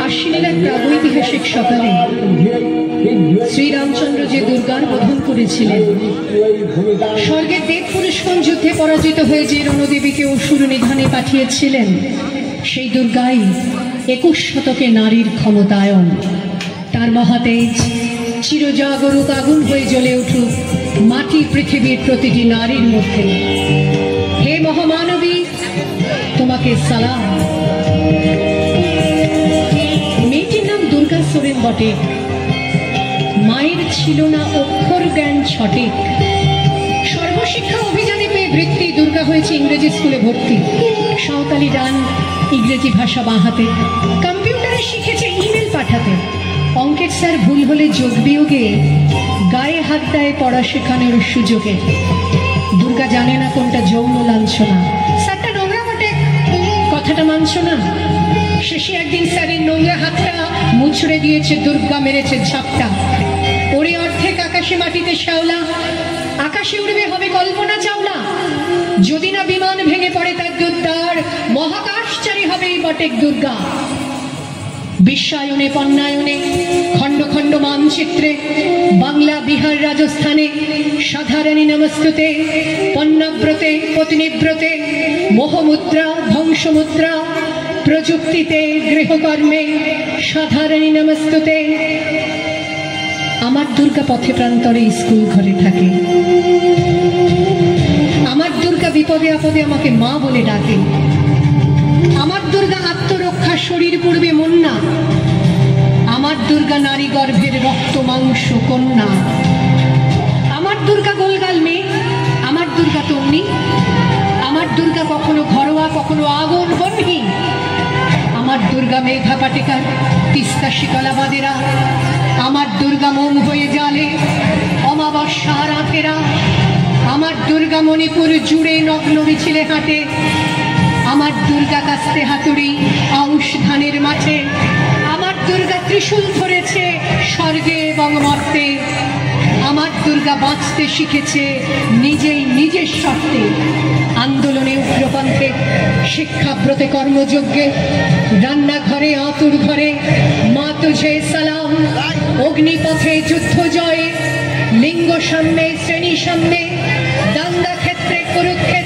আশ্বিনের এক প্রাগৈতিহাসিক সকালে শ্রীরামচন্দ্র যে দুর্গার বোধন করেছিলেন, স্বর্গের দেব পুরুষগণ যুদ্ধে পরাজিত হয়ে যে রণদেবীকে অসুর নিধনে পাঠিয়েছিলেন, সেই দুর্গাই 21 শতকে নারীর ক্ষমতায়ন। তার মহাতেজ চিরজাগরুক আগুন হয়ে জ্বলে উঠুক মাটি পৃথিবীর প্রতিটি নারীর মধ্যে। হে মহামানবী, তোমাকে সালাম। মেয়েটির নাম দুর্গা সোরেন বটে। মায়ের ছিল না অক্ষর জ্ঞান সঠিক। সর্বশিক্ষা অভিযানে পেয়ে বৃত্তি দুর্গা হয়েছে ইংরেজি স্কুলে ভর্তি। সাঁওতালি ডান, ইংরেজি ভাষা বাঁ হাতে। কম্পিউটারে শিখেছে ইমেল পাঠাতে। অঙ্কের স্যার ভুল হলে যোগ বিয়োগে গায়ে হাত দেয় পড়া শেখানোর সুযোগে। দুর্গা জানে না কোনটা যৌন লাঞ্ছনা। স্যারটা নোংরা বটে, কথাটা মানছ না। শেষে একদিন স্যারের নোংরা হাতটা মুছড়ে দিয়েছে দুর্গা, মেরেছে ঝাপটা। ওরে অর্ধেক আকাশে মাটিতে শ্যাওলা, আকাশে উড়বে হবে কল্পনা চাওলা। যদি না বিমান ভেঙে পড়ে তার দুর্দার, মহাকাশচারী হবে এই বটেক দুর্গা। বিশ্বায়নে পণ্যায়নে খণ্ড খণ্ড মানচিত্রে বাংলা বিহার রাজস্থানে সাধারণী নমস্তুতে, পণ্যব্রতে পত্নীব্রতে, মোহমুদ্রা ধ্বংসমুদ্রা, প্রযুক্তিতে গৃহকর্মে সাধারণী নমস্তুতে। আমার দুর্গা পথে প্রান্তরে স্কুল ঘরে থাকে। আমার দুর্গা বিপদে আপদে আমাকে মা বলে ডাকে। আমার দুর্গা আত্মরক্ষা শরীর পূর্বে মন্না। আমার দুর্গা নারী গর্ভের রক্ত মাংস কন্যা। আমার দুর্গা গোলগাল মেয়ে, আমার দুর্গা তন্নি। আমার দুর্গা কখনো ঘরোয়া কখনো আগুন বন্যী। আমার দুর্গা মেঘা পাটেকার, তিস্তা শিকলা বাদেরা। আমার দুর্গা মোম হয়ে জালে অমাবস্যা রাতেরা। আমার দুর্গা মণিপুর জুড়ে নগ্ন মিছিলে হাঁটে। আমার দুর্গা কাস্তে হাতুড়ি আউশ ধানের মাঠে। আমার দুর্গা ত্রিশূল ধরেছে স্বর্গে এবং মর্তে। আমার দুর্গা বাঁচতে শিখেছে নিজেই নিজের শর্তে। আন্দোলনে উগ্রপন্থে, শিক্ষাব্রতে কর্মযজ্ঞে, রান্নাঘরে আতুর ঘরে মা তুঝে সালাম। অগ্নিপথে যুদ্ধ জয়ে, লিঙ্গ সাম্যে শ্রেণী সাম্যে, দাঙ্গা ক্ষেত্রে কুরুক্ষেত্রে